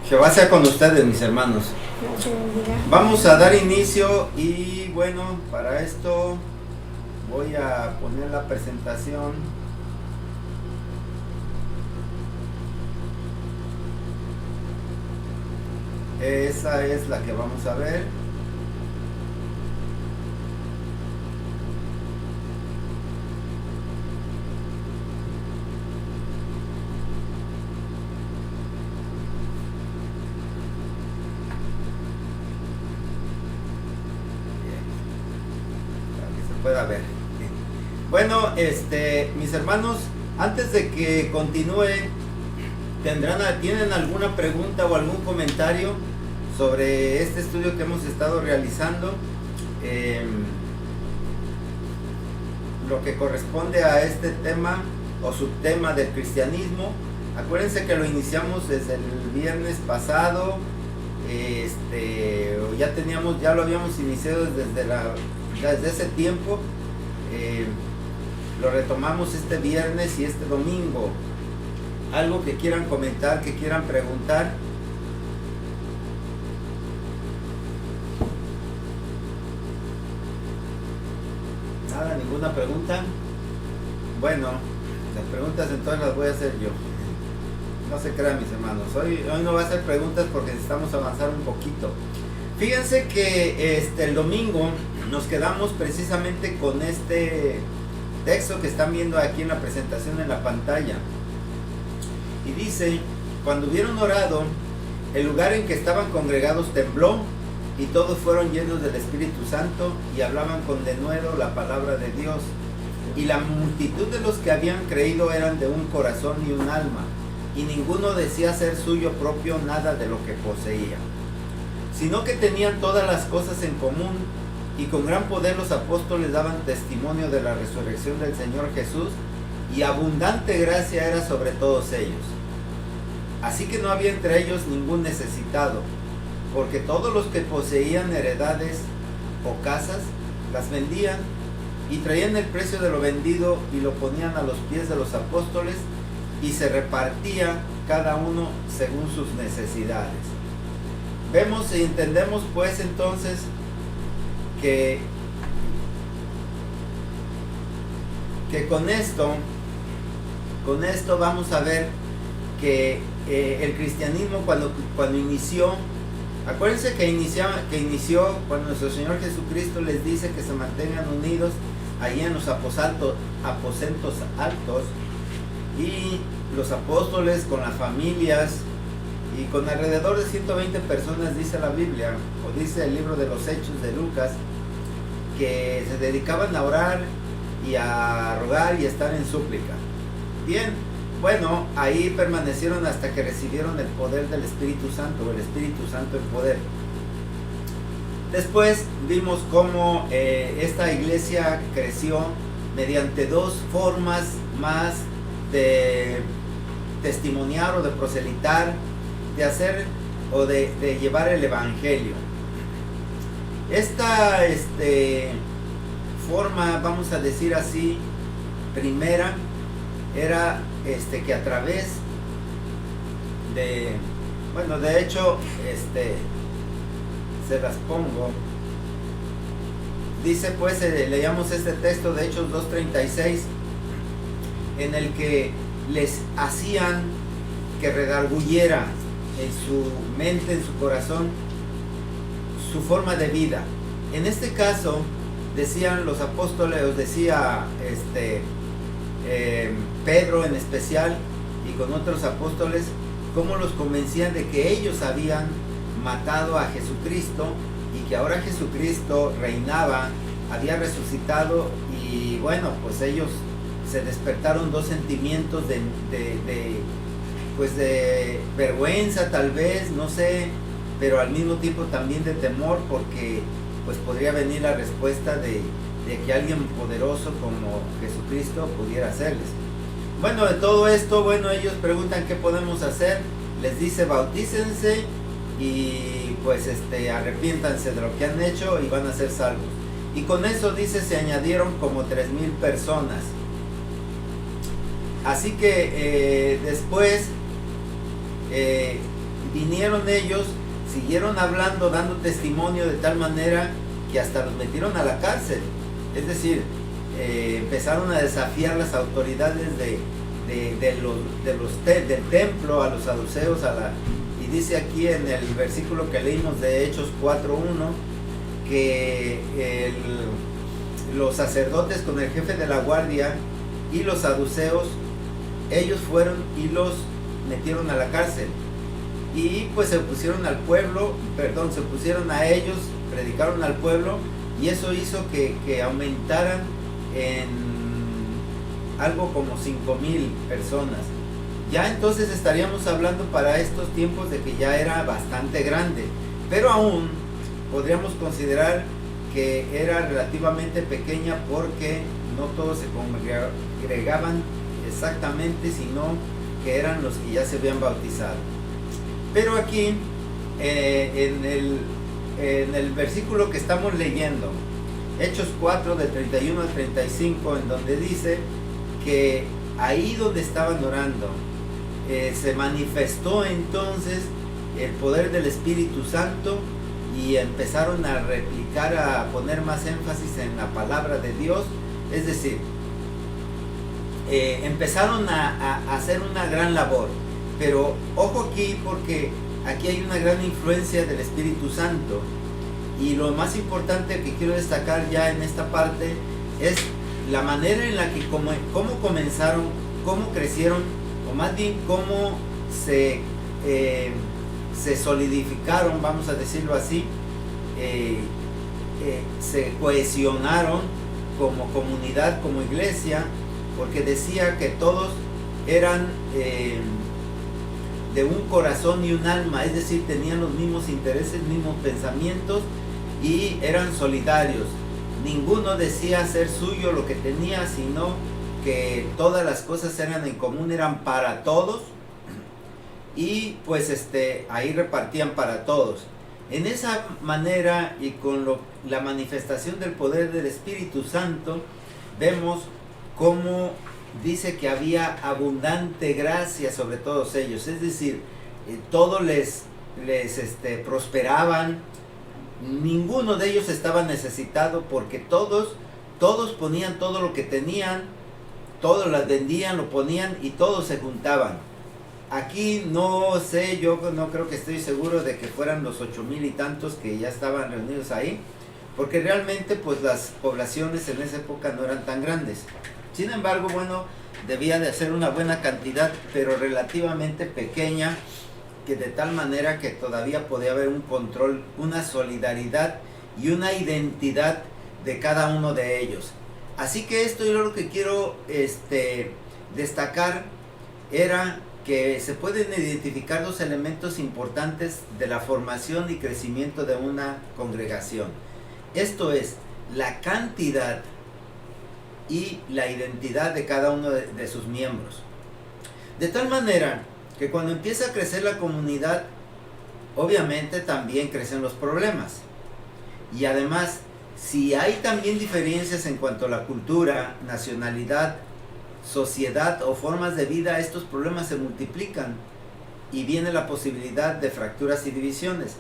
Jehová sea con ustedes, mis hermanos. Dios te bendiga. Vamos a dar inicio y bueno, para esto voy a poner la presentación. Esa es la que vamos a ver. Pueda ver. Bueno, mis hermanos, antes de que continúe, ¿tienen alguna pregunta o algún comentario sobre este estudio que hemos estado realizando? Lo que corresponde a este tema o subtema del cristianismo. Acuérdense que lo iniciamos desde el viernes pasado. Ya lo habíamos iniciado desde ese tiempo. Lo retomamos este viernes y este domingo. Algo que quieran comentar, que quieran preguntar. Nada, ninguna pregunta. Bueno, las preguntas entonces las voy a hacer yo. No se crean, mis hermanos. Hoy no voy a hacer preguntas porque necesitamos avanzar un poquito. Fíjense que el domingo nos quedamos precisamente con este texto que están viendo aquí en la presentación en la pantalla. Y dice: cuando hubieron orado, el lugar en que estaban congregados tembló, y todos fueron llenos del Espíritu Santo, y hablaban con denuedo la palabra de Dios. Y la multitud de los que habían creído eran de un corazón y un alma, y ninguno decía ser suyo propio nada de lo que poseía, sino que tenían todas las cosas en común, y con gran poder los apóstoles daban testimonio de la resurrección del Señor Jesús, y abundante gracia era sobre todos ellos. Así que no había entre ellos ningún necesitado, porque todos los que poseían heredades o casas las vendían y traían el precio de lo vendido y lo ponían a los pies de los apóstoles, y se repartía cada uno según sus necesidades. Vemos y entendemos pues entonces que con esto vamos a ver que el cristianismo cuando inició, acuérdense que inició cuando nuestro Señor Jesucristo les dice que se mantengan unidos ahí en los aposentos altos, y los apóstoles con las familias y con alrededor de 120 personas, dice la Biblia, o dice el libro de los Hechos de Lucas, que se dedicaban a orar y a rogar y a estar en súplica. Bien, bueno, ahí permanecieron hasta que recibieron el poder del Espíritu Santo, o el Espíritu Santo en poder. Después vimos cómo esta iglesia creció mediante dos formas más de testimoniar o de proselitar, de hacer o de llevar el evangelio. Esta forma, vamos a decir así, primera, era que a través de, bueno, de hecho, se las pongo. Dice pues, leíamos este texto de Hechos 2:36, en el que les hacían que redarguyera en su mente, en su corazón, su forma de vida. En este caso, decían los apóstoles, os decía Pedro en especial, y con otros apóstoles, cómo los convencían de que ellos habían matado a Jesucristo, y que ahora Jesucristo reinaba, había resucitado, y bueno, pues ellos se despertaron dos sentimientos de vergüenza, tal vez, no sé, pero al mismo tiempo también de temor, porque pues podría venir la respuesta de que alguien poderoso como Jesucristo pudiera hacerles. Bueno, de todo esto, bueno, ellos preguntan qué podemos hacer. Les dice: bautícense y pues arrepiéntanse de lo que han hecho y van a ser salvos. Y con eso, dice, se añadieron como 3,000 personas. Así que después vinieron ellos, siguieron hablando, dando testimonio de tal manera que hasta los metieron a la cárcel. Es decir, empezaron a desafiar las autoridades del templo, a los saduceos, y dice aquí en el versículo que leímos de Hechos 4:1 que los sacerdotes con el jefe de la guardia y los saduceos, ellos fueron y los metieron a la cárcel, y pues se pusieron a ellos, predicaron al pueblo, y eso hizo que aumentaran en algo como 5,000 personas. Ya entonces estaríamos hablando para estos tiempos de que ya era bastante grande, pero aún podríamos considerar que era relativamente pequeña, porque no todos se congregaban exactamente, sino que eran los que ya se habían bautizado. Pero aquí en el versículo que estamos leyendo, Hechos 4 del 31 al 35, en donde dice que ahí donde estaban orando se manifestó entonces el poder del Espíritu Santo, y empezaron a replicar, a poner más énfasis en la palabra de Dios. Es decir, empezaron a hacer una gran labor. Pero ojo aquí, porque aquí hay una gran influencia del Espíritu Santo, y lo más importante que quiero destacar ya en esta parte es la manera en la que cómo comenzaron, cómo crecieron, o más bien cómo se solidificaron, vamos a decirlo así, se cohesionaron como comunidad, como iglesia, porque decía que todos eran de un corazón y un alma, es decir, tenían los mismos intereses, mismos pensamientos, y eran solidarios. Ninguno decía ser suyo lo que tenía, sino que todas las cosas eran en común, eran para todos, y pues ahí repartían para todos. En esa manera, y con la manifestación del poder del Espíritu Santo, vemos cómo dice que había abundante gracia sobre todos ellos. Es decir, todos les prosperaban. Ninguno de ellos estaba necesitado, porque todos ponían todo lo que tenían, todos las vendían, lo ponían, y todos se juntaban. Aquí no sé, yo no creo, que estoy seguro de que fueran los 8,000 y tantos que ya estaban reunidos ahí, porque realmente pues las poblaciones en esa época no eran tan grandes. Sin embargo, bueno, debía de ser una buena cantidad, pero relativamente pequeña, que de tal manera que todavía podía haber un control, una solidaridad y una identidad de cada uno de ellos. Así que esto, yo lo que quiero destacar era que se pueden identificar dos elementos importantes de la formación y crecimiento de una congregación. Esto es, la cantidad y la identidad de cada uno de sus miembros. De tal manera que cuando empieza a crecer la comunidad, obviamente también crecen los problemas. Y además, si hay también diferencias en cuanto a la cultura, nacionalidad, sociedad o formas de vida, estos problemas se multiplican y viene la posibilidad de fracturas y divisiones.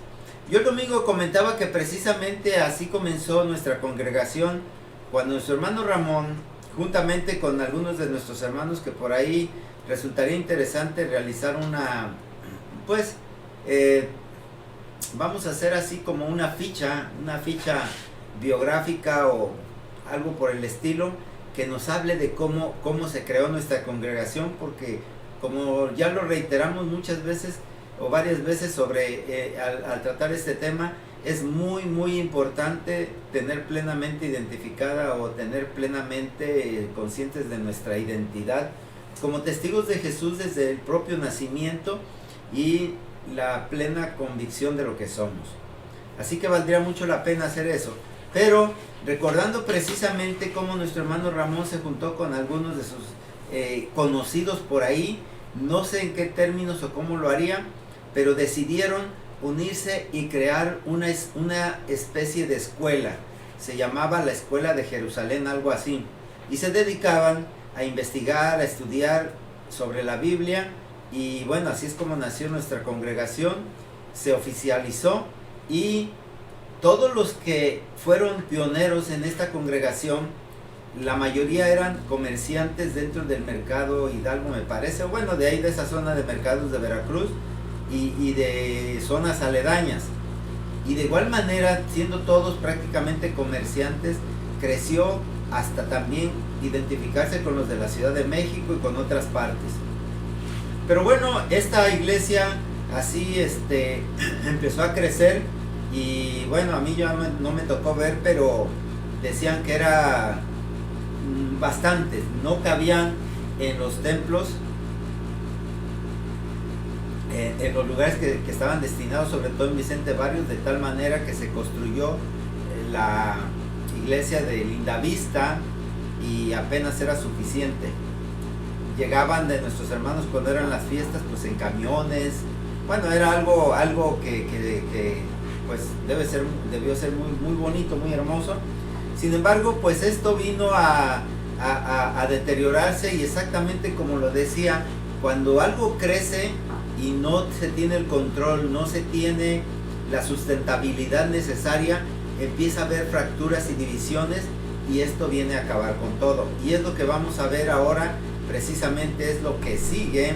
Yo el domingo comentaba que precisamente así comenzó nuestra congregación, cuando nuestro hermano Ramón, juntamente con algunos de nuestros hermanos, que por ahí resultaría interesante realizar vamos a hacer así como una ficha biográfica o algo por el estilo, que nos hable de cómo se creó nuestra congregación, porque como ya lo reiteramos muchas veces o varias veces al tratar este tema, es muy importante tener plenamente identificada o tener plenamente conscientes de nuestra identidad como testigos de Jesús desde el propio nacimiento y la plena convicción de lo que somos. Así que valdría mucho la pena hacer eso. Pero recordando precisamente cómo nuestro hermano Ramón se juntó con algunos de sus conocidos por ahí, no sé en qué términos o cómo lo haría, pero decidieron unirse y crear una especie de escuela. Se llamaba la Escuela de Jerusalén, algo así, y se dedicaban a investigar, a estudiar sobre la Biblia y bueno, así es como nació nuestra congregación, se oficializó y todos los que fueron pioneros en esta congregación, la mayoría eran comerciantes dentro del mercado Hidalgo, me parece, bueno, de ahí de esa zona de mercados de Veracruz y de zonas aledañas. Y de igual manera, siendo todos prácticamente comerciantes, creció hasta también identificarse con los de la Ciudad de México y con otras partes. Pero bueno, esta iglesia así empezó a crecer y bueno, a mí ya no me tocó ver, pero decían que era bastantes, no cabían en los templos, en los lugares que estaban destinados, sobre todo en Vicente Barrios, de tal manera que se construyó la iglesia de Lindavista y apenas era suficiente. Llegaban de nuestros hermanos cuando eran las fiestas, pues en camiones. Bueno, era algo que pues debió ser muy bonito, muy hermoso. Sin embargo, pues esto vino a deteriorarse, y exactamente como lo decía, cuando algo crece y no se tiene el control, no se tiene la sustentabilidad necesaria, empieza a haber fracturas y divisiones, y esto viene a acabar con todo. Y es lo que vamos a ver ahora, precisamente es lo que sigue.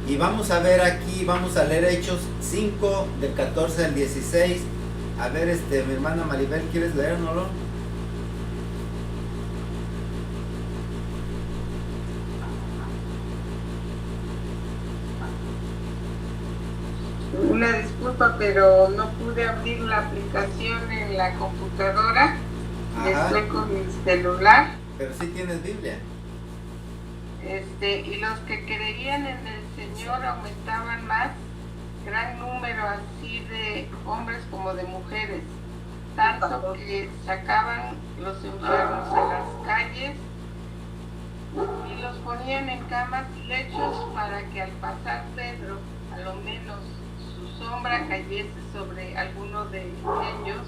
Y vamos a ver aquí, vamos a leer Hechos 5 del 14 al 16. A ver, mi hermana Maribel, ¿quieres leérnoslo? Una disculpa, pero no pude abrir la aplicación en la computadora. Estoy con mi celular. Pero sí tienes Biblia. Y los que creían en el Señor aumentaban más, gran número así de hombres como de mujeres, tanto que sacaban los enfermos a las calles y los ponían en camas y lechos para que al pasar Pedro, a lo menos su sombra cayese sobre alguno de ellos.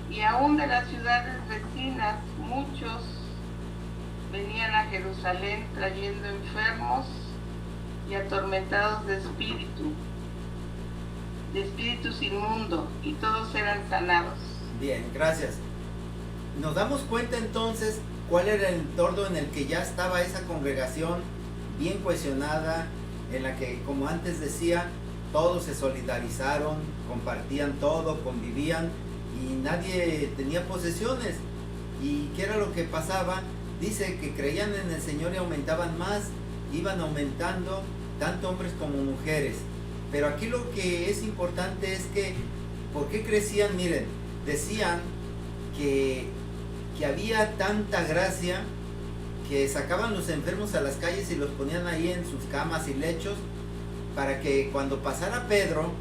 Y aún de las ciudades vecinas muchos venían a Jerusalén trayendo enfermos y atormentados de espíritus inmundos, y todos eran sanados. Bien, gracias. Nos damos cuenta entonces cuál era el entorno en el que ya estaba esa congregación bien cohesionada, en la que, como antes decía, todos se solidarizaron, compartían todo, convivían y nadie tenía posesiones. ¿Y qué era lo que pasaba? Dice que creían en el Señor y aumentaban más, iban aumentando, tanto hombres como mujeres. Pero aquí lo que es importante es que, ¿por qué crecían? Miren, decían que había tanta gracia que sacaban los enfermos a las calles y los ponían ahí en sus camas y lechos, para que cuando pasara Pedro,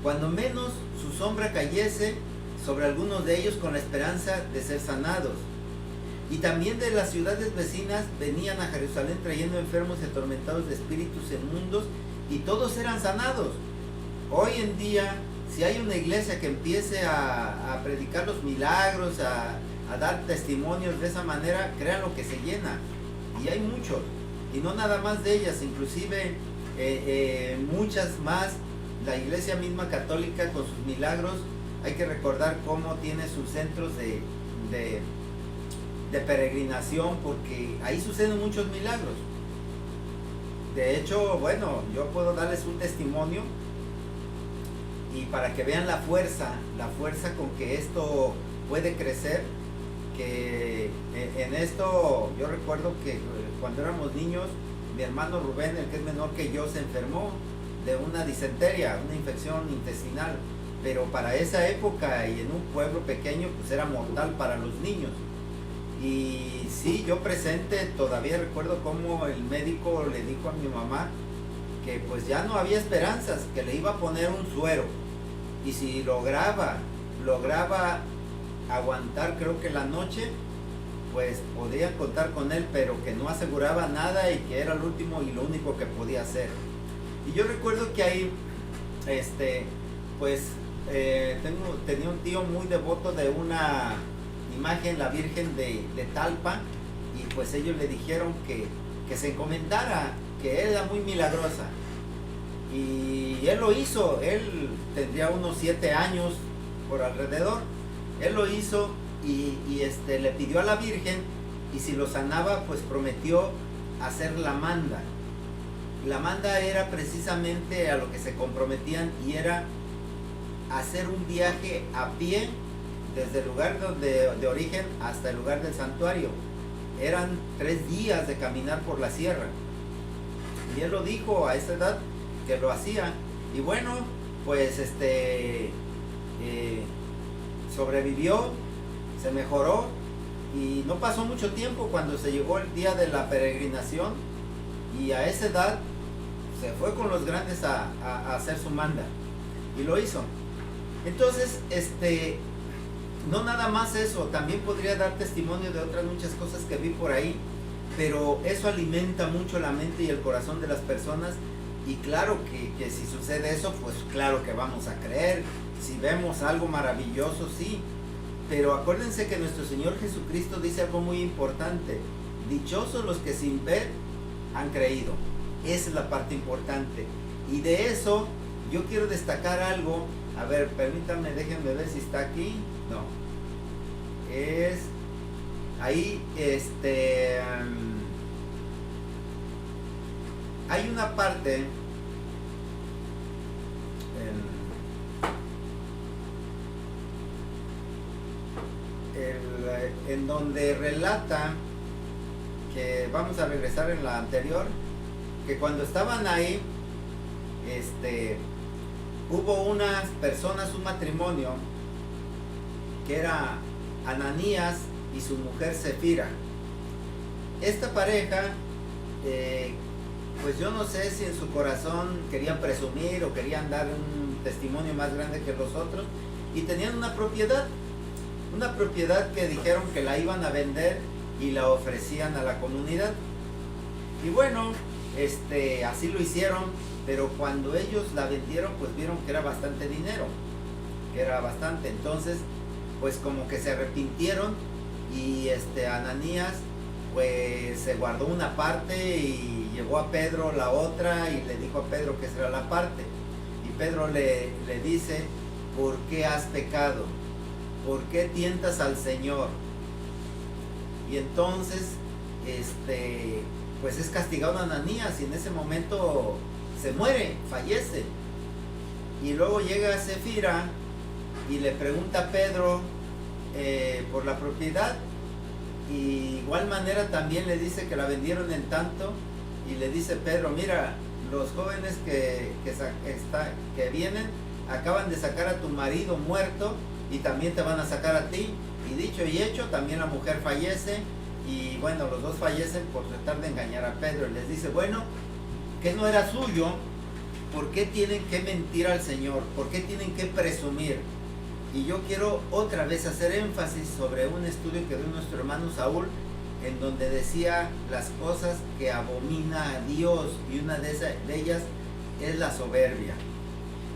cuando menos su sombra cayese sobre algunos de ellos, con la esperanza de ser sanados. Y también de las ciudades vecinas venían a Jerusalén trayendo enfermos y atormentados de espíritus inmundos, y todos eran sanados. Hoy en día, si hay una iglesia que empiece a predicar los milagros, a dar testimonios de esa manera, créanlo que se llena. Y hay muchos, y no nada más de ellas, inclusive muchas más. La iglesia misma católica con sus milagros, hay que recordar cómo tiene sus centros de peregrinación, porque ahí suceden muchos milagros. De hecho, bueno, yo puedo darles un testimonio, y para que vean la fuerza con que esto puede crecer, que en esto yo recuerdo que cuando éramos niños, mi hermano Rubén, el que es menor que yo, se enfermó de una disentería, una infección intestinal, pero para esa época y en un pueblo pequeño, pues era mortal para los niños. Y sí, yo presente todavía recuerdo cómo el médico le dijo a mi mamá que pues ya no había esperanzas, que le iba a poner un suero, y si lograba aguantar, creo que la noche, pues podían contar con él, pero que no aseguraba nada y que era el último y lo único que podía hacer. Y yo recuerdo que ahí pues tenía un tío muy devoto de una imagen, la Virgen de Talpa, y pues ellos le dijeron que se encomendara, que era muy milagrosa. Y él lo hizo, él tendría unos 7 años por alrededor. Él lo hizo y le pidió a la Virgen, y si lo sanaba, pues prometió hacer la manda. La manda era precisamente a lo que se comprometían, y era hacer un viaje a pie desde el lugar de origen hasta el lugar del santuario. Eran 3 días de caminar por la sierra. Y él lo dijo a esa edad que lo hacía. Y bueno, pues sobrevivió, se mejoró, y no pasó mucho tiempo cuando se llegó el día de la peregrinación, y a esa edad se fue con los grandes a hacer su manda, y lo hizo. Entonces, no nada más eso, también podría dar testimonio de otras muchas cosas que vi por ahí, pero eso alimenta mucho la mente y el corazón de las personas. Y claro que si sucede eso, pues claro que vamos a creer. Si vemos algo maravilloso, sí. Pero acuérdense que nuestro Señor Jesucristo dice algo muy importante: dichosos los que sin ver han creído. Esa es la parte importante. Y de eso yo quiero destacar algo. A ver, permítanme, déjenme ver si está aquí. No. Es ahí, hay una parte en donde relata que, vamos a regresar en la anterior, que cuando estaban ahí, hubo unas personas, un matrimonio, que era Ananías y su mujer Sefira. Esta pareja, pues yo no sé si en su corazón querían presumir o querían dar un testimonio más grande que los otros, y tenían una propiedad que dijeron que la iban a vender y la ofrecían a la comunidad. Y bueno, así lo hicieron, pero cuando ellos la vendieron, pues vieron que era bastante dinero, entonces pues como que se arrepintieron, y Ananías pues se guardó una parte y llevó a Pedro la otra, y le dijo a Pedro que esa era la parte, y Pedro le dice: ¿por qué has pecado? ¿Por qué tientas al Señor? Y entonces pues es castigado a Ananías, y en ese momento se muere, fallece. Y luego llega Sefira y le pregunta a Pedro por la propiedad, y igual manera también le dice que la vendieron en tanto, y le dice Pedro: mira, los jóvenes que vienen acaban de sacar a tu marido muerto, y también te van a sacar a ti. Y dicho y hecho, también la mujer fallece, y bueno, los dos fallecen por tratar de engañar a Pedro. Y les dice: bueno, que no era suyo, ¿por qué tienen que mentir al Señor? ¿Por qué tienen que presumir? Y yo quiero otra vez hacer énfasis sobre un estudio que dio nuestro hermano Saúl, en donde decía las cosas que abomina a Dios, y una de ellas es la soberbia.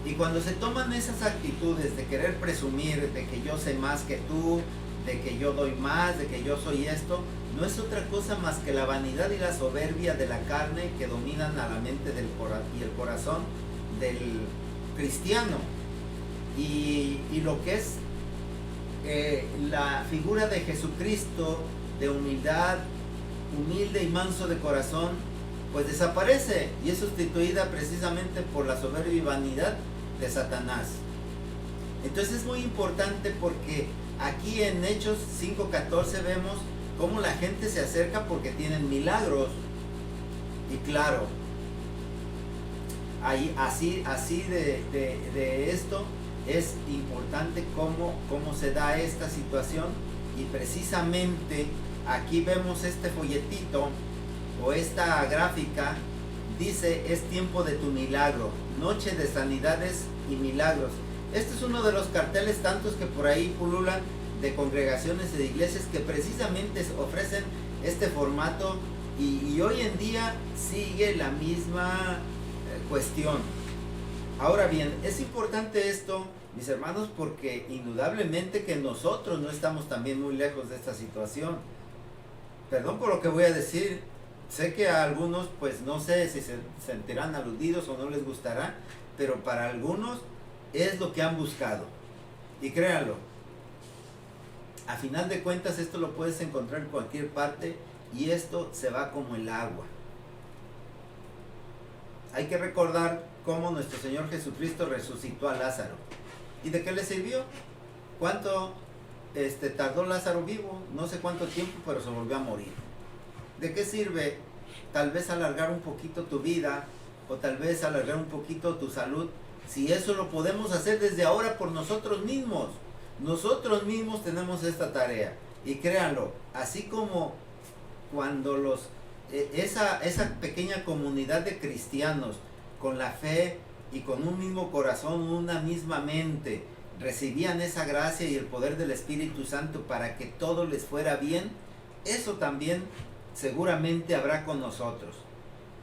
Y cuando se toman esas actitudes de querer presumir, de que yo sé más que tú, de que yo doy más, de que yo soy esto, no es otra cosa más que la vanidad y la soberbia de la carne que dominan a la mente y el corazón del cristiano. Y lo que es la figura de Jesucristo, de humildad, humilde y manso de corazón, pues desaparece, y es sustituida precisamente por la soberbia y vanidad de Satanás. Entonces es muy importante, porque aquí en Hechos 5:14 vemos cómo la gente se acerca porque tienen milagros. Y claro, ahí, así de esto es importante cómo se da esta situación. Y precisamente aquí vemos este folletito o esta gráfica. Dice: es tiempo de tu milagro, noche de sanidades y milagros. Este es uno de los carteles tantos que por ahí pululan, de congregaciones y de iglesias que precisamente ofrecen este formato, y hoy en día sigue la misma cuestión. Ahora bien, es importante esto, mis hermanos, porque indudablemente que nosotros no estamos también muy lejos de esta situación. Perdón por lo que voy a decir, sé que a algunos, pues no sé si se sentirán aludidos o no les gustará, pero para algunos es lo que han buscado. Y créanlo, a final de cuentas esto lo puedes encontrar en cualquier parte y esto se va como el agua. Hay que recordar cómo nuestro Señor Jesucristo resucitó a Lázaro. ¿Y de qué le sirvió? ¿Cuánto tardó Lázaro vivo? No sé cuánto tiempo, pero se volvió a morir. ¿De qué sirve tal vez alargar un poquito tu vida o tal vez alargar un poquito tu salud si eso lo podemos hacer desde ahora por nosotros mismos? Nosotros mismos tenemos esta tarea. Y créanlo, así como cuando esa pequeña comunidad de cristianos con la fe y con un mismo corazón, una misma mente, recibían esa gracia y el poder del Espíritu Santo para que todo les fuera bien, eso también seguramente habrá con nosotros.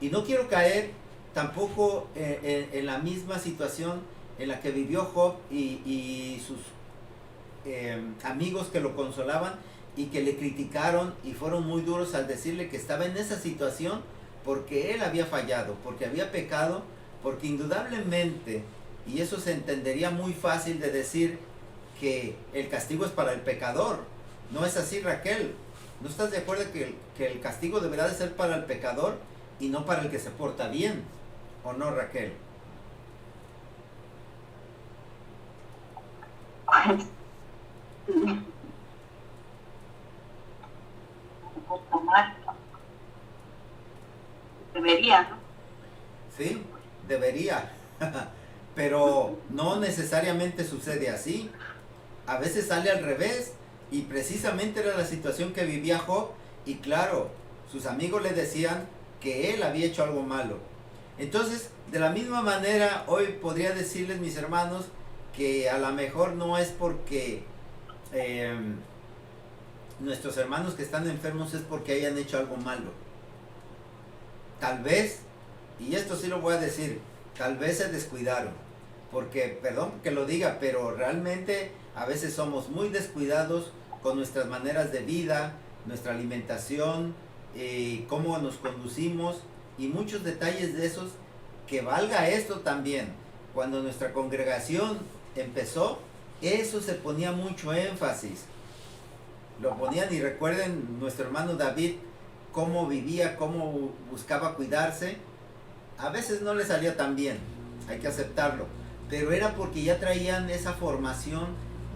Y no quiero caer tampoco en la misma situación en la que vivió Job y sus amigos que lo consolaban y que le criticaron y fueron muy duros al decirle que estaba en esa situación porque él había fallado, porque había pecado, porque indudablemente, y eso se entendería muy fácil de decir que el castigo es para el pecador. ¿No es así, Raquel? ¿No estás de acuerdo que el castigo deberá de ser para el pecador y no para el que se porta bien? ¿O no, Raquel? Debería, ¿no? Sí, debería. Pero no necesariamente sucede así. A veces sale al revés. Y precisamente era la situación que vivía Job. Y claro, sus amigos le decían que él había hecho algo malo. Entonces, de la misma manera, hoy podría decirles, mis hermanos, que a lo mejor no es porque nuestros hermanos que están enfermos es porque hayan hecho algo malo. Tal vez, y esto sí lo voy a decir, tal vez se descuidaron. Porque, perdón que lo diga, pero realmente a veces somos muy descuidados con nuestras maneras de vida, nuestra alimentación, cómo nos conducimos y muchos detalles de esos. Que valga esto también, cuando nuestra congregación empezó, eso se ponía mucho énfasis. Lo ponían, y recuerden nuestro hermano David, cómo vivía, cómo buscaba cuidarse. A veces no le salía tan bien, hay que aceptarlo, pero era porque ya traían esa formación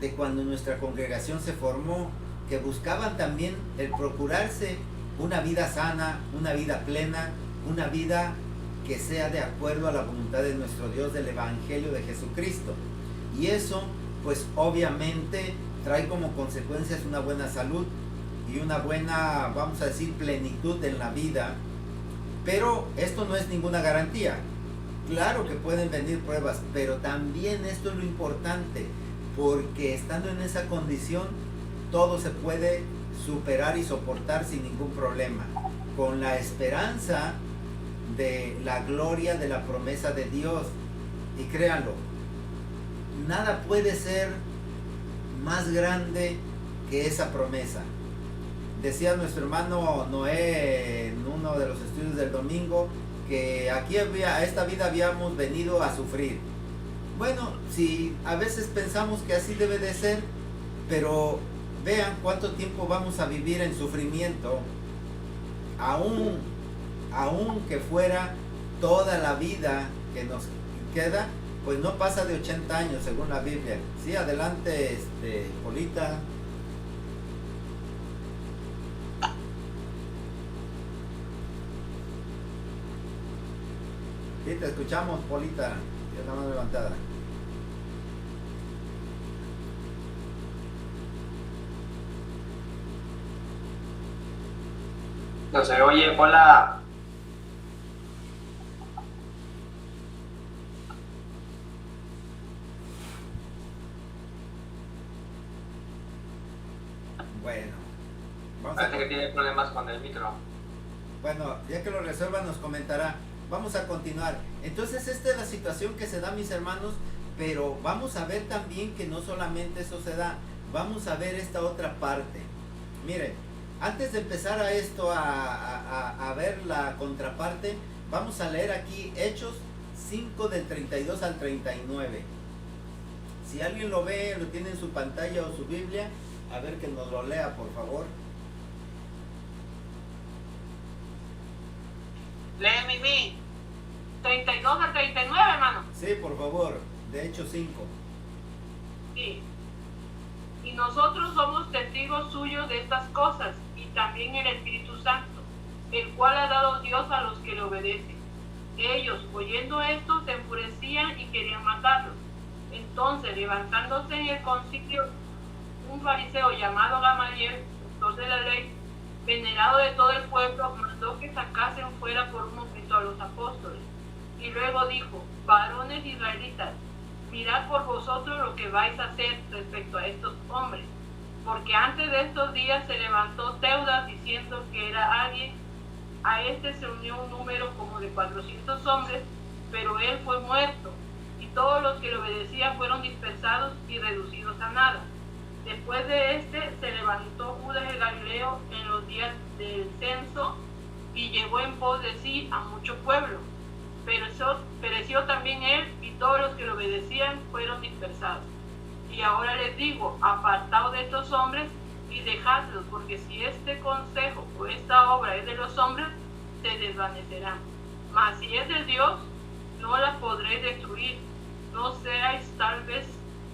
de cuando nuestra congregación se formó, que buscaban también el procurarse una vida sana, una vida plena, una vida que sea de acuerdo a la voluntad de nuestro Dios, del Evangelio de Jesucristo. Y eso, pues obviamente, trae como consecuencias una buena salud y una buena, vamos a decir, plenitud en la vida. Pero esto no es ninguna garantía. Claro que pueden venir pruebas, pero también esto es lo importante, porque estando en esa condición, todo se puede superar y soportar sin ningún problema, con la esperanza de la gloria de la promesa de Dios. Y créanlo, nada puede ser más grande que esa promesa. Decía nuestro hermano Noé en uno de los estudios del domingo que aquí a esta vida habíamos venido a sufrir. Bueno, si a veces pensamos que así debe de ser, pero vean cuánto tiempo vamos a vivir en sufrimiento, aún que fuera toda la vida que nos queda, pues no pasa de 80 años según la Biblia. Sí, adelante, Polita. Sí, te escuchamos, Polita. Tienes la mano levantada. No se oye, hola. Bueno, Parece que tiene problemas con el micro. Bueno, ya que lo resuelva nos comentará. Vamos a continuar. Entonces esta es la situación que se da, mis hermanos, pero vamos a ver también que no solamente eso se da. Vamos a ver esta otra parte. Miren, Antes de empezar a esto, a ver la contraparte, vamos a leer aquí Hechos 5 del 32 al 39. Si alguien lo ve, lo tiene en su pantalla o su Biblia, a ver que nos lo lea, por favor. Lee, Mimi. 32 al 39, hermano. Sí, por favor, de Hechos 5. Sí. Y nosotros somos testigos suyos de estas cosas, y también el Espíritu Santo, el cual ha dado Dios a los que le obedecen. Ellos, oyendo esto, se enfurecían y querían matarlos. Entonces, levantándose en el concilio, un fariseo llamado Gamaliel, doctor de la ley, venerado de todo el pueblo, mandó que sacasen fuera por un momento a los apóstoles. Y luego dijo: varones israelitas, mirad por vosotros lo que vais a hacer respecto a estos hombres, porque antes de estos días se levantó Teudas diciendo que era alguien. A este se unió un número como de 400 hombres, pero él fue muerto, y todos los que le obedecían fueron dispersados y reducidos a nada. Después de este se levantó Judas el Galileo en los días del censo y llevó en pos de sí a mucho pueblo. Pereció también él, y todos los que le obedecían fueron dispersados. Y ahora les digo: apartaos de estos hombres y dejadlos, porque si este consejo o esta obra es de los hombres, se desvanecerán. Mas si es de Dios, no la podréis destruir. No seáis tal vez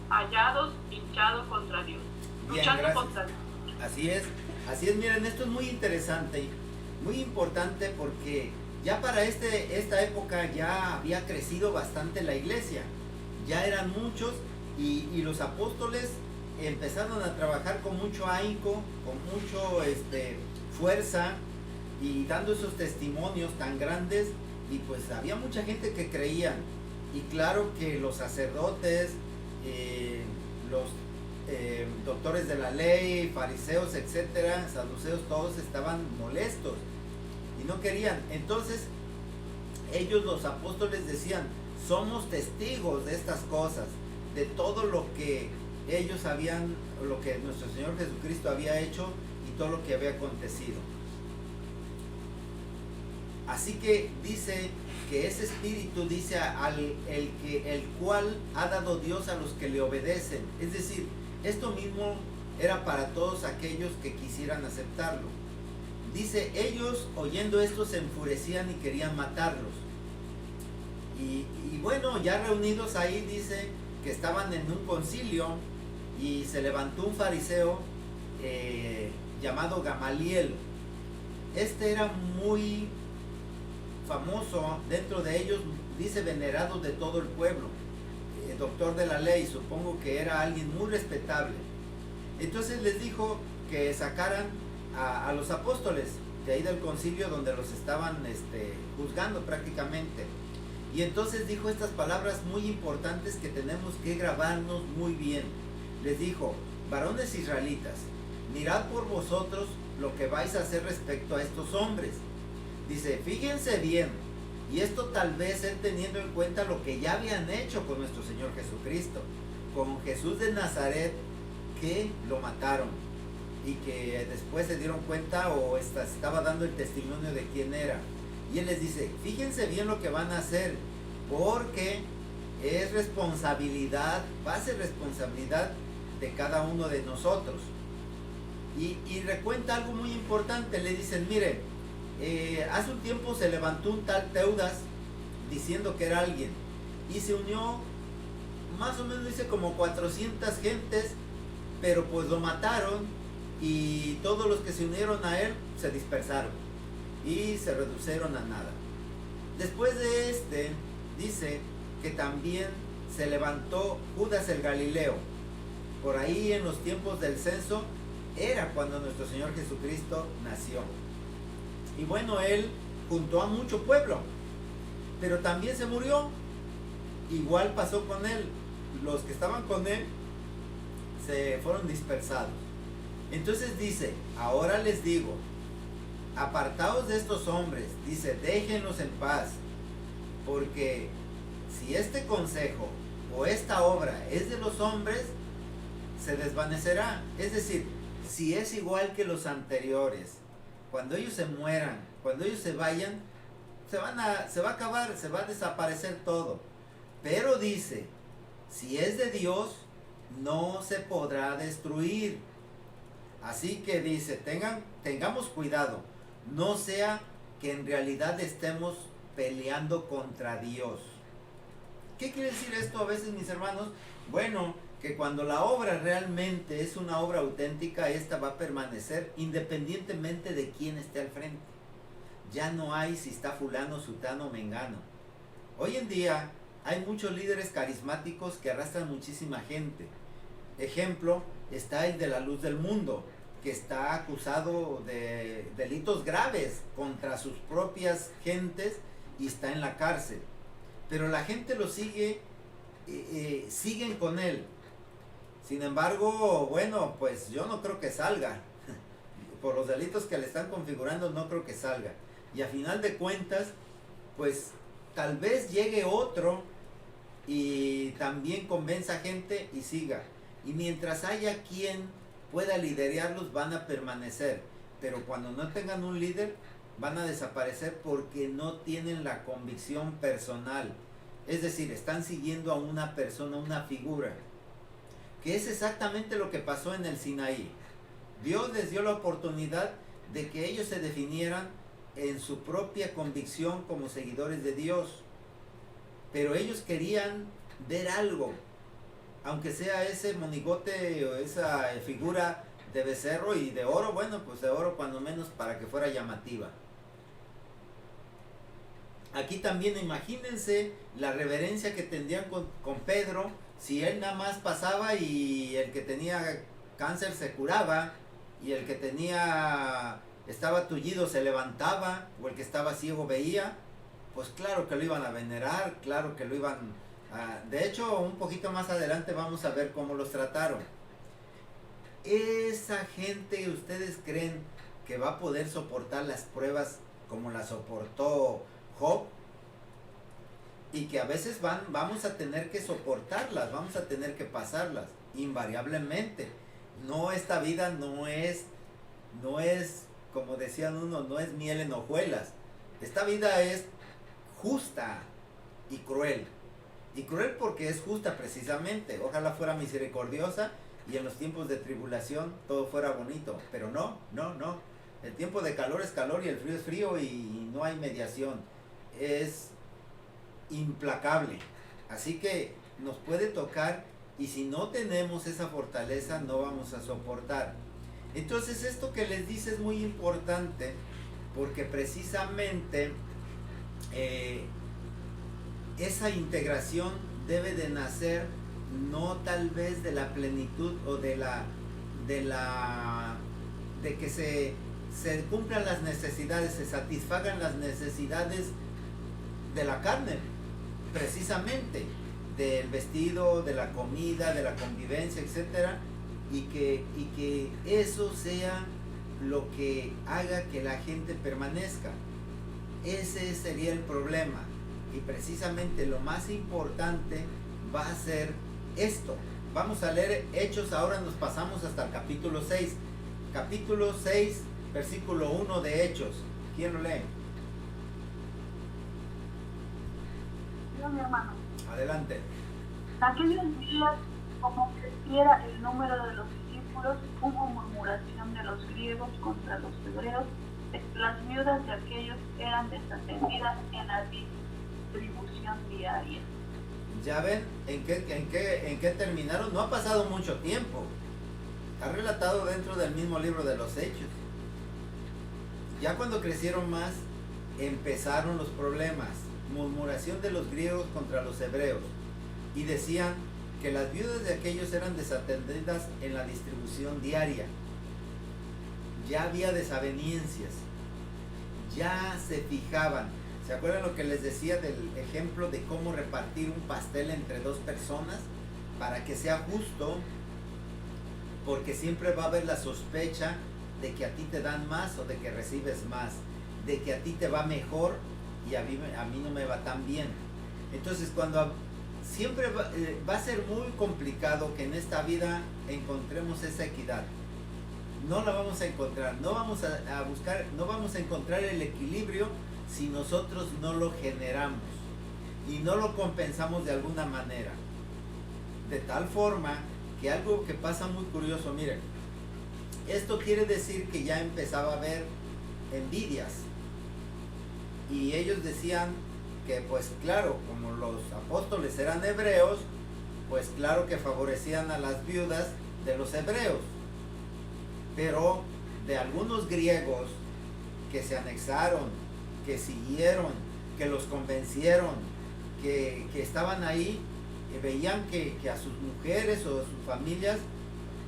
hallados hinchados contra Dios. Bien, Luchando gracias. contra Dios. Así es, miren, esto es muy interesante, muy importante, porque ya para esta época ya había crecido bastante la iglesia, ya eran muchos, y los apóstoles empezaron a trabajar con mucho ahínco, con mucho fuerza, y dando esos testimonios tan grandes, y pues había mucha gente que creían. Y claro que los sacerdotes, los doctores de la ley, fariseos, etcétera, saduceos, todos estaban molestos y no querían. Entonces ellos, los apóstoles, decían: somos testigos de estas cosas, de todo lo que ellos habían, lo que nuestro Señor Jesucristo había hecho y todo lo que había acontecido. Así que dice que ese espíritu, dice el cual ha dado Dios a los que le obedecen. Es decir, esto mismo era para todos aquellos que quisieran aceptarlo. Dice: ellos, oyendo esto, se enfurecían y querían matarlos. Y bueno, ya reunidos ahí, dice que estaban en un concilio, y se levantó un fariseo llamado Gamaliel. Este era muy famoso dentro de ellos, dice venerado de todo el pueblo, doctor de la ley, supongo que era alguien muy respetable. Entonces les dijo que sacaran a los apóstoles de ahí del concilio donde los estaban juzgando prácticamente. Y entonces dijo estas palabras muy importantes que tenemos que grabarnos muy bien. Les dijo: varones israelitas, mirad por vosotros lo que vais a hacer respecto a estos hombres. Dice: fíjense bien, y esto tal vez él teniendo en cuenta lo que ya habían hecho con nuestro Señor Jesucristo, con Jesús de Nazaret, que lo mataron, y que después se dieron cuenta o estaba dando el testimonio de quién era. Y él les dice: fíjense bien lo que van a hacer, porque es responsabilidad, va a ser responsabilidad de cada uno de nosotros. Y recuenta algo muy importante. Le dicen: miren, hace un tiempo se levantó un tal Teudas diciendo que era alguien, y se unió más o menos, dice, como 400 gentes, pero pues lo mataron, y todos los que se unieron a él se dispersaron y se reducieron a nada. Después de dice que también se levantó Judas el Galileo. Por ahí en los tiempos del censo era cuando nuestro Señor Jesucristo nació. Y bueno, él juntó a mucho pueblo, pero también se murió. Igual pasó con él. Los que estaban con él se fueron dispersados. Entonces dice: ahora les digo, apartaos de estos hombres. Dice: déjenlos en paz, porque si este consejo o esta obra es de los hombres, se desvanecerá. Es decir, si es igual que los anteriores, cuando ellos se mueran, cuando ellos se vayan, se va a acabar, se va a desaparecer todo. Pero dice, si es de Dios, no se podrá destruir. Así que dice, tengamos cuidado, no sea que en realidad estemos peleando contra Dios. ¿Qué quiere decir esto a veces, mis hermanos? Bueno, que cuando la obra realmente es una obra auténtica, esta va a permanecer independientemente de quién esté al frente. Ya no hay si está fulano, sutano, mengano. Hoy en día hay muchos líderes carismáticos que arrastran muchísima gente. Ejemplo, está el de la Luz del Mundo, que está acusado de delitos graves contra sus propias gentes y está en la cárcel. Pero la gente lo sigue, siguen con él. Sin embargo, bueno, pues yo no creo que salga. Por los delitos que le están configurando, no creo que salga. Y a final de cuentas, pues tal vez llegue otro y también convenza gente y siga. Y mientras haya quien pueda liderarlos, van a permanecer. Pero cuando no tengan un líder, van a desaparecer porque no tienen la convicción personal. Es decir, están siguiendo a una persona, una figura. Que es exactamente lo que pasó en el Sinaí. Dios les dio la oportunidad de que ellos se definieran en su propia convicción como seguidores de Dios. Pero ellos querían ver algo, aunque sea ese monigote o esa figura de becerro y de oro, bueno, pues de oro cuando menos para que fuera llamativa. Aquí también imagínense la reverencia que tendrían con Pedro, si él nada más pasaba y el que tenía cáncer se curaba, y el que estaba tullido se levantaba, o el que estaba ciego veía, pues claro que lo iban a venerar, claro que lo iban a... De hecho, un poquito más adelante vamos a ver cómo los trataron. ¿Esa gente ustedes creen que va a poder soportar las pruebas como las soportó Job? Y que a veces vamos a tener que soportarlas, vamos a tener que pasarlas, invariablemente. No, esta vida no es, como decían uno, no es miel en hojuelas. Esta vida es justa y cruel. Y cruel porque es justa precisamente. Ojalá fuera misericordiosa y en los tiempos de tribulación todo fuera bonito. Pero no. El tiempo de calor es calor y el frío es frío y no hay mediación. Es implacable. Así que nos puede tocar y si no tenemos esa fortaleza no vamos a soportar. Entonces esto que les dice es muy importante porque precisamente esa integración debe de nacer no tal vez de la plenitud o de que se cumplan las necesidades, se satisfagan las necesidades de la carne, precisamente del vestido, de la comida, de la convivencia, etcétera, y que eso sea lo que haga que la gente permanezca. Ese sería el problema, y precisamente lo más importante va a ser esto. Vamos a leer Hechos, ahora nos pasamos hasta el capítulo 6. Capítulo 6, versículo 1 de Hechos. ¿Quién lo lee? Yo, mi hermano. Adelante. Aquellos días, como creciera el número de los discípulos, hubo murmuración de los griegos contra los hebreos. Las viudas de aquellos eran desatendidas en la distribución diaria. Ya ven en qué terminaron. No ha pasado mucho tiempo. Está relatado dentro del mismo libro de los Hechos. Ya cuando crecieron más, empezaron los problemas. Murmuración de los griegos contra los hebreos. Y decían que las viudas de aquellos eran desatendidas en la distribución diaria. Ya había desavenencias. Ya se fijaban. ¿Se acuerdan lo que les decía del ejemplo de cómo repartir un pastel entre dos personas? Para que sea justo, porque siempre va a haber la sospecha de que a ti te dan más o de que recibes más, de que a ti te va mejor y a mí no me va tan bien. Entonces siempre va a ser muy complicado que en esta vida encontremos esa equidad. no la vamos a encontrar. No vamos a buscar, no vamos a encontrar el equilibrio si nosotros no lo generamos y no lo compensamos de alguna manera. De tal forma que algo que pasa muy curioso, miren, esto quiere decir que ya empezaba a haber envidias. Y ellos decían que pues claro, como los apóstoles eran hebreos, pues claro que favorecían a las viudas de los hebreos. Pero de algunos griegos que se anexaron, que siguieron, que los convencieron, que estaban ahí, y veían que a sus mujeres o a sus familias,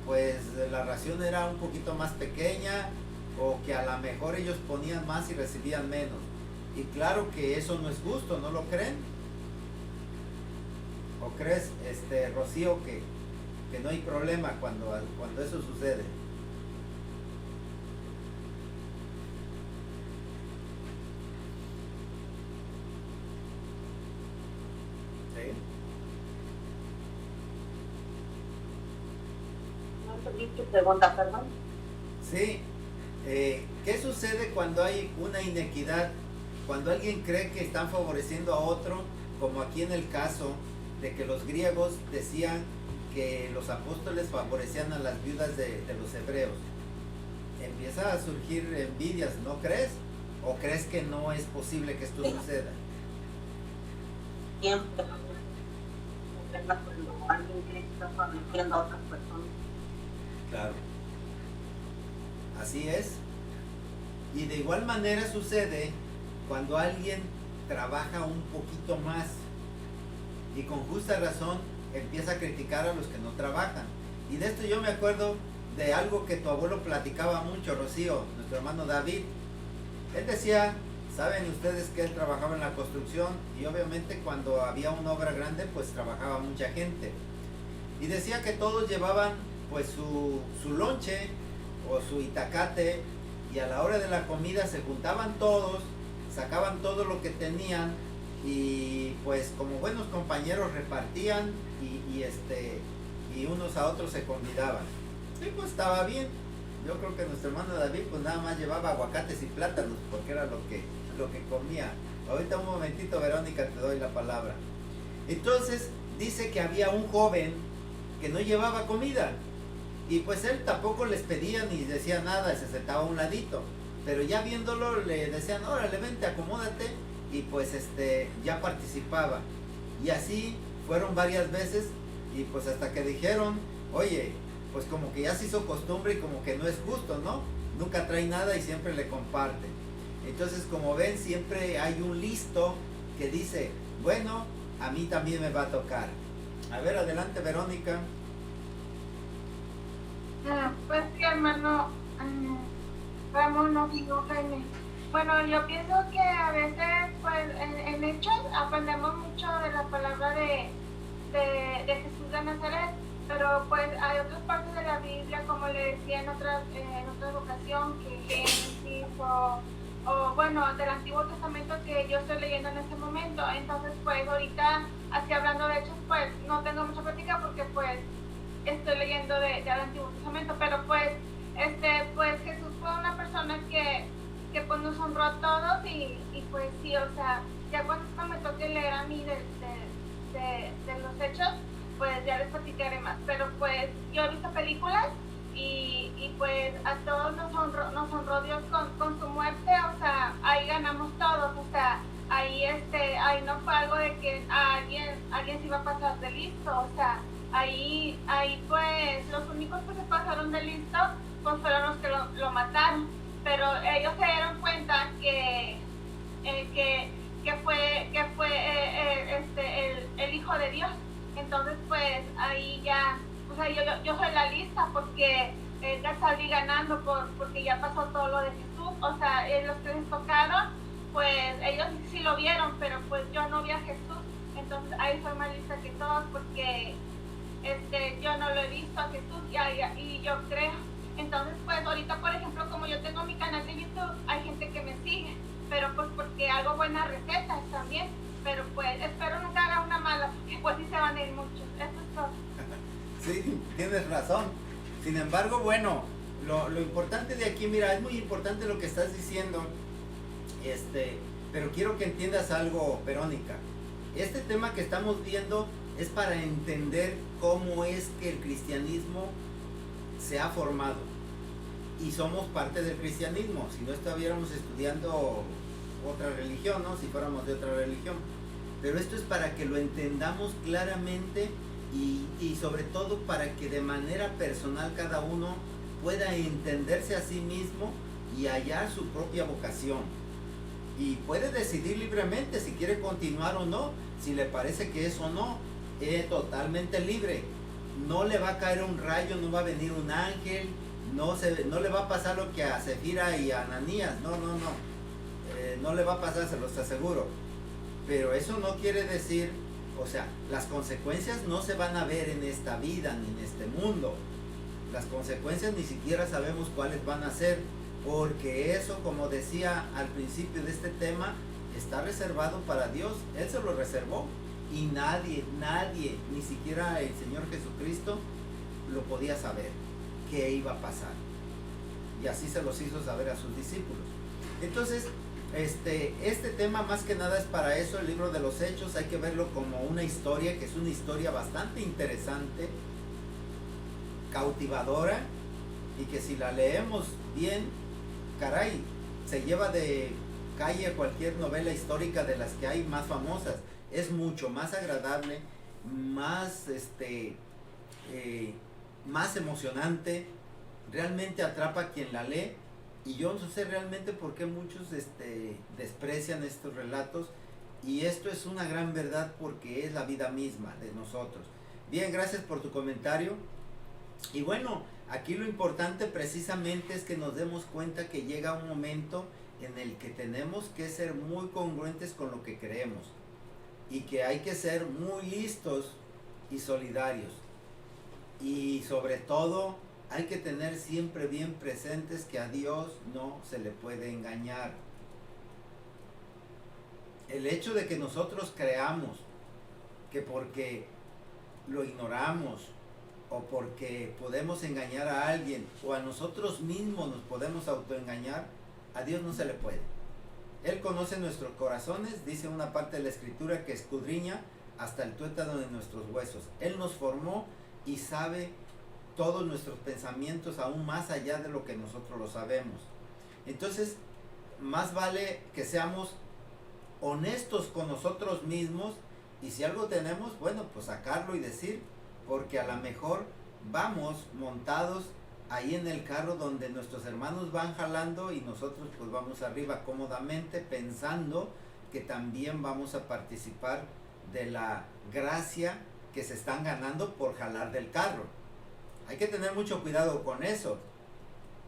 pues la ración era un poquito más pequeña, o que a lo mejor ellos ponían más y recibían menos. Y claro que eso no es justo, ¿no lo creen? ¿O crees, Rocío, que no hay problema cuando eso sucede? ¿Sí? No entendí tu pregunta, perdón. Sí. ¿Qué sucede cuando hay una inequidad? Cuando alguien cree que están favoreciendo a otro, como aquí en el caso de que los griegos decían que los apóstoles favorecían a las viudas de los hebreos. Empieza a surgir envidias, ¿no crees? ¿O crees que no es posible que esto suceda? Siempre. Cuando alguien cree que está favoreciendo a otras personas. Claro. Así es. Y de igual manera sucede cuando alguien trabaja un poquito más y con justa razón empieza a criticar a los que no trabajan. Y de esto yo me acuerdo de algo que tu abuelo platicaba mucho, Rocío, nuestro hermano David. Él decía, saben ustedes que él trabajaba en la construcción y obviamente cuando había una obra grande pues trabajaba mucha gente. Y decía que todos llevaban pues su lonche o su itacate y a la hora de la comida se juntaban todos, sacaban todo lo que tenían y pues como buenos compañeros repartían y unos a otros se convidaban. Y pues estaba bien. Yo creo que nuestro hermano David pues nada más llevaba aguacates y plátanos porque era lo que comía. Ahorita un momentito, Verónica, te doy la palabra. Entonces dice que había un joven que no llevaba comida y pues él tampoco les pedía ni decía nada, se sentaba a un ladito, pero ya viéndolo le decían, órale, vente, acomódate, y pues ya participaba. Y así fueron varias veces y pues hasta que dijeron, oye, pues como que ya se hizo costumbre y como que no es justo, ¿no? Nunca trae nada y siempre le comparte. Entonces, como ven, siempre hay un listo que dice, bueno, a mí también me va a tocar. A ver, adelante, Verónica. Pues sí, hermano Ramón, no digo Jaime. Bueno, yo pienso que a veces, pues, en hechos aprendemos mucho de la palabra de Jesús de Nazaret, pero pues hay otras partes de la Biblia, como le decía en otra ocasión, que Génesis o bueno, del Antiguo Testamento que yo estoy leyendo en este momento. Entonces, pues, ahorita, así hablando de hechos, pues, no tengo mucha práctica porque, pues, estoy leyendo del Antiguo Testamento, pero pues Jesús fue una persona que pues nos honró a todos y pues sí, o sea, ya cuando me toque leer a mí de los hechos, pues ya les platicaré más, pero pues yo he visto películas y pues a todos nos honró Dios con su muerte, o sea, ahí ganamos todos, o sea, ahí no fue algo de que alguien se iba a pasar de listo, o sea, ahí pues los únicos que se pasaron de listo pues fueron los que lo mataron, pero ellos se dieron cuenta que fue el Hijo de Dios. Entonces pues ahí ya, o sea, yo soy la lista porque ya salí ganando porque ya pasó todo lo de Jesús, o sea, los que les tocaron pues ellos sí lo vieron, pero pues yo no vi a Jesús, entonces ahí soy más lista que todos porque yo no lo he visto a Jesús y yo creo. Entonces pues ahorita, por ejemplo, como yo tengo mi canal de YouTube, hay gente que me sigue, pero pues porque hago buenas recetas también, pero pues espero nunca haga una mala porque pues sí se van a ir muchos. Eso es todo. Sí, tienes razón. Sin embargo, bueno, lo importante de aquí, mira, es muy importante lo que estás diciendo, pero quiero que entiendas algo, Verónica. Este tema que estamos viendo es para entender cómo es que el cristianismo se ha formado. Y somos parte del cristianismo, si no estuviéramos estudiando otra religión, ¿no? Si fuéramos de otra religión. Pero esto es para que lo entendamos claramente y sobre todo para que de manera personal cada uno pueda entenderse a sí mismo y hallar su propia vocación. Y puede decidir libremente si quiere continuar o no, si le parece que es o no, es totalmente libre. No le va a caer un rayo, no va a venir un ángel, no le va a pasar lo que a Zefira y a Ananías, no le va a pasar, se los aseguro. Pero eso no quiere decir, o sea, las consecuencias no se van a ver en esta vida ni en este mundo. Las consecuencias ni siquiera sabemos cuáles van a ser, porque eso, como decía al principio de este tema, está reservado para Dios. Él se lo reservó y nadie, ni siquiera el Señor Jesucristo lo podía saber qué iba a pasar. Y así se los hizo saber a sus discípulos. Entonces, este tema más que nada es para eso. El libro de los Hechos hay que verlo como una historia, que es una historia bastante interesante, cautivadora, y que si la leemos bien, caray, se lleva de calle cualquier novela histórica de las que hay más famosas. Es mucho más agradable, más más emocionante, realmente atrapa a quien la lee. Y yo no sé realmente por qué muchos desprecian estos relatos, y esto es una gran verdad porque es la vida misma de nosotros. Bien, gracias por tu comentario. Y bueno, aquí lo importante precisamente es que nos demos cuenta que llega un momento en el que tenemos que ser muy congruentes con lo que creemos, y que hay que ser muy listos y solidarios, y sobre todo hay que tener siempre bien presentes que a Dios no se le puede engañar. El hecho de que nosotros creamos que porque lo ignoramos, o porque podemos engañar a alguien, o a nosotros mismos nos podemos autoengañar, a Dios no se le puede. Él conoce nuestros corazones, dice una parte de la Escritura que escudriña hasta el tuétano de nuestros huesos. Él nos formó y sabe todos nuestros pensamientos, aún más allá de lo que nosotros lo sabemos. Entonces, más vale que seamos honestos con nosotros mismos, y si algo tenemos, bueno, pues sacarlo y decir, porque a lo mejor vamos montados ahí en el carro donde nuestros hermanos van jalando y nosotros pues vamos arriba cómodamente, pensando que también vamos a participar de la gracia que se están ganando por jalar del carro. Hay que tener mucho cuidado con eso,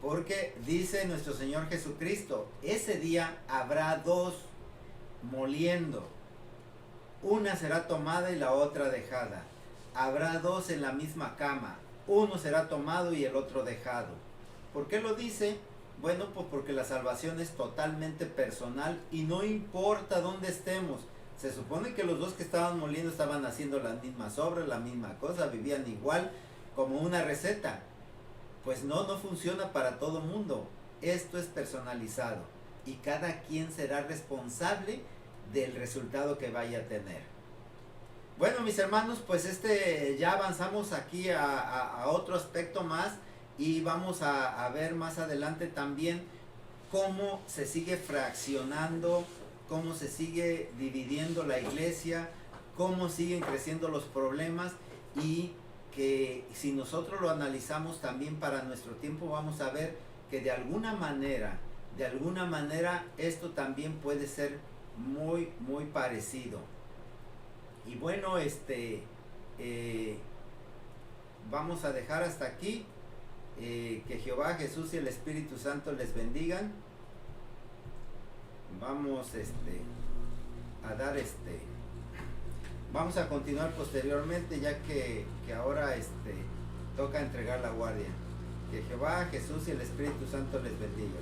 porque dice nuestro Señor Jesucristo, ese día habrá dos moliendo, una será tomada y la otra dejada. Habrá dos en la misma cama, uno será tomado y el otro dejado. ¿Por qué lo dice? Bueno, pues porque la salvación es totalmente personal y no importa dónde estemos. Se supone que los dos que estaban moliendo estaban haciendo las mismas obras, la misma cosa, vivían igual, como una receta. Pues no funciona para todo mundo. Esto es personalizado y cada quien será responsable del resultado que vaya a tener. Bueno, mis hermanos, pues ya avanzamos aquí a otro aspecto más, y vamos a ver más adelante también cómo se sigue fraccionando, cómo se sigue dividiendo la iglesia, cómo siguen creciendo los problemas, y que si nosotros lo analizamos también para nuestro tiempo, vamos a ver que de alguna manera esto también puede ser muy parecido. Y bueno, vamos a dejar hasta aquí. Que Jehová, Jesús y el Espíritu Santo les bendigan. Vamos a dar vamos a continuar posteriormente, ya que ahora toca entregar la guardia. Que Jehová, Jesús y el Espíritu Santo les bendiga.